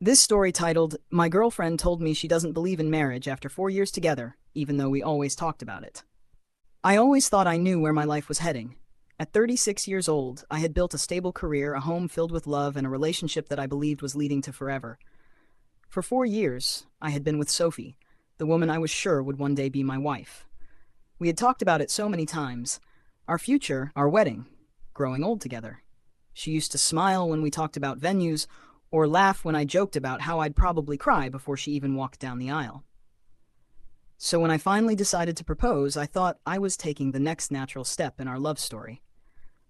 This story titled, My Girlfriend Told Me She Doesn't Believe in Marriage After 4 Years Together, Even Though We Always Talked About It. I always thought I knew where my life was heading. At 36 years old, I had built a stable career, a home filled with love, and a relationship that I believed was leading to forever. For 4 years, I had been with Sophie, the woman I was sure would one day be my wife. We had talked about it so many times. Our future, our wedding, growing old together. She used to smile when we talked about venues, or laugh when I joked about how I'd probably cry before she even walked down the aisle. So when I finally decided to propose, I thought I was taking the next natural step in our love story.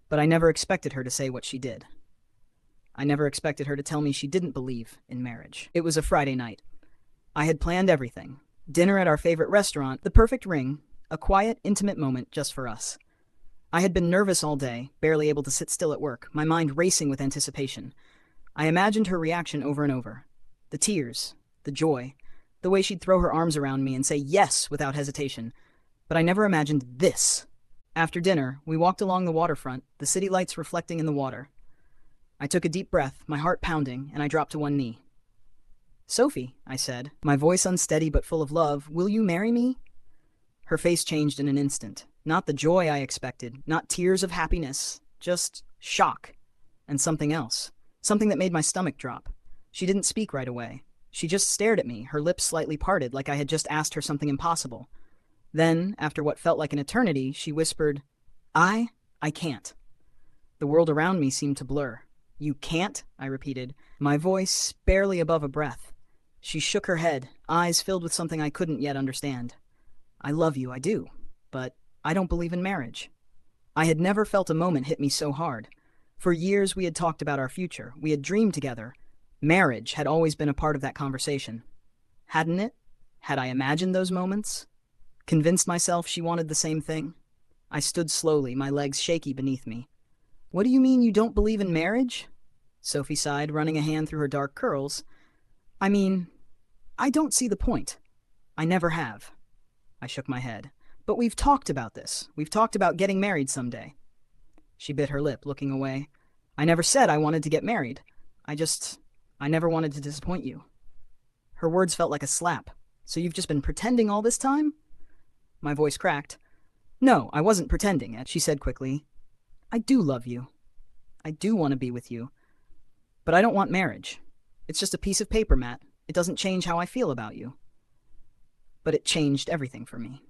But I never expected her to say what she did. I never expected her to tell me she didn't believe in marriage. It was a Friday night. I had planned everything. Dinner at our favorite restaurant, the perfect ring, a quiet, intimate moment just for us. I had been nervous all day, barely able to sit still at work, my mind racing with anticipation. I imagined her reaction over and over. The tears, the joy, the way she'd throw her arms around me and say yes without hesitation. But I never imagined this. After dinner, we walked along the waterfront, the city lights reflecting in the water. I took a deep breath, my heart pounding, and I dropped to one knee. Sophie, I said, my voice unsteady but full of love, will you marry me? Her face changed in an instant. Not the joy I expected, not tears of happiness, just shock and something else. Something that made my stomach drop. She didn't speak right away. She just stared at me, her lips slightly parted like I had just asked her something impossible. Then, after what felt like an eternity, she whispered, I can't. The world around me seemed to blur. You can't? I repeated, my voice barely above a breath. She shook her head, eyes filled with something I couldn't yet understand. I love you, I do, but I don't believe in marriage. I had never felt a moment hit me so hard. For years we had talked about our future. We had dreamed together. Marriage had always been a part of that conversation. Hadn't it? Had I imagined those moments? Convinced myself she wanted the same thing? I stood slowly, my legs shaky beneath me. What do you mean you don't believe in marriage? Sophie sighed, running a hand through her dark curls. I mean, I don't see the point. I never have. I shook my head. But we've talked about this. We've talked about getting married someday. She bit her lip, looking away. I never said I wanted to get married. I never wanted to disappoint you. Her words felt like a slap. So you've just been pretending all this time? My voice cracked. No, I wasn't pretending, she said quickly. I do love you. I do want to be with you. But I don't want marriage. It's just a piece of paper, Matt. It doesn't change how I feel about you. But it changed everything for me.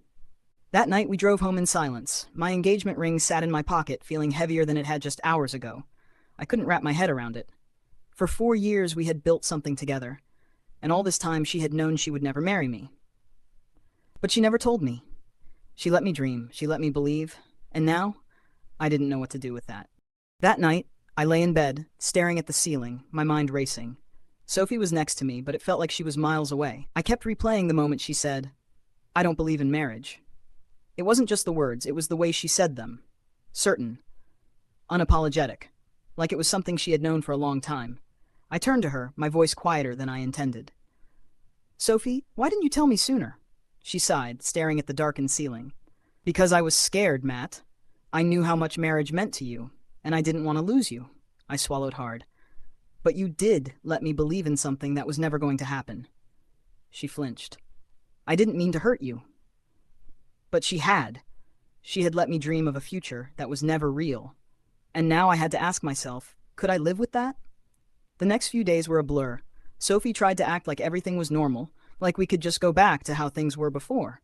That night we drove home in silence. My engagement ring sat in my pocket, feeling heavier than it had just hours ago. I couldn't wrap my head around it. For 4 years we had built something together, and all this time she had known she would never marry me. But she never told me. She let me dream, she let me believe, and now I didn't know what to do with that. That night, I lay in bed, staring at the ceiling, my mind racing. Sophie was next to me, but it felt like she was miles away. I kept replaying the moment she said, I don't believe in marriage. It wasn't just the words, it was the way she said them. Certain. Unapologetic. Like it was something she had known for a long time. I turned to her, my voice quieter than I intended. Sophie, why didn't you tell me sooner? She sighed, staring at the darkened ceiling. Because I was scared, Matt. I knew how much marriage meant to you, and I didn't want to lose you. I swallowed hard. But you did let me believe in something that was never going to happen. She flinched. I didn't mean to hurt you. But she had. She had let me dream of a future that was never real. And now I had to ask myself, could I live with that? The next few days were a blur. Sophie tried to act like everything was normal, like we could just go back to how things were before.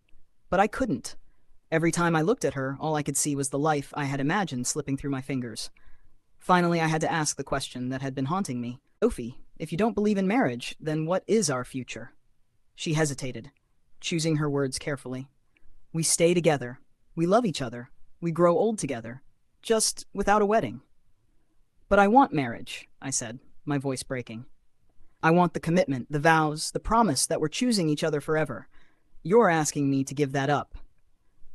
But I couldn't. Every time I looked at her, all I could see was the life I had imagined slipping through my fingers. Finally, I had to ask the question that had been haunting me. Sophie, if you don't believe in marriage, then what is our future? She hesitated, choosing her words carefully. We stay together. We love each other. We grow old together. Just without a wedding. But I want marriage, I said, my voice breaking. I want the commitment, the vows, the promise that we're choosing each other forever. You're asking me to give that up.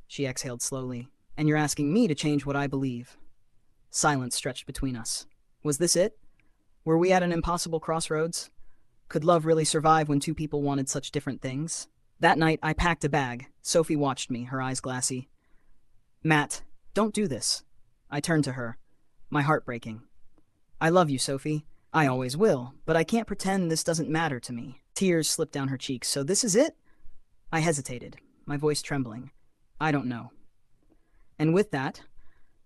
She exhaled slowly. And you're asking me to change what I believe. Silence stretched between us. Was this it? Were we at an impossible crossroads? Could love really survive when two people wanted such different things? That night, I packed a bag. Sophie watched me, her eyes glassy. Matt, don't do this. I turned to her, my heart breaking. I love you, Sophie. I always will, but I can't pretend this doesn't matter to me. Tears slipped down her cheeks. So this is it? I hesitated, my voice trembling. I don't know. And with that,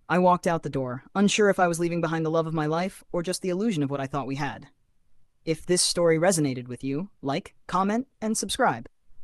I walked out the door, unsure if I was leaving behind the love of my life or just the illusion of what I thought we had. If this story resonated with you, like, comment, and subscribe.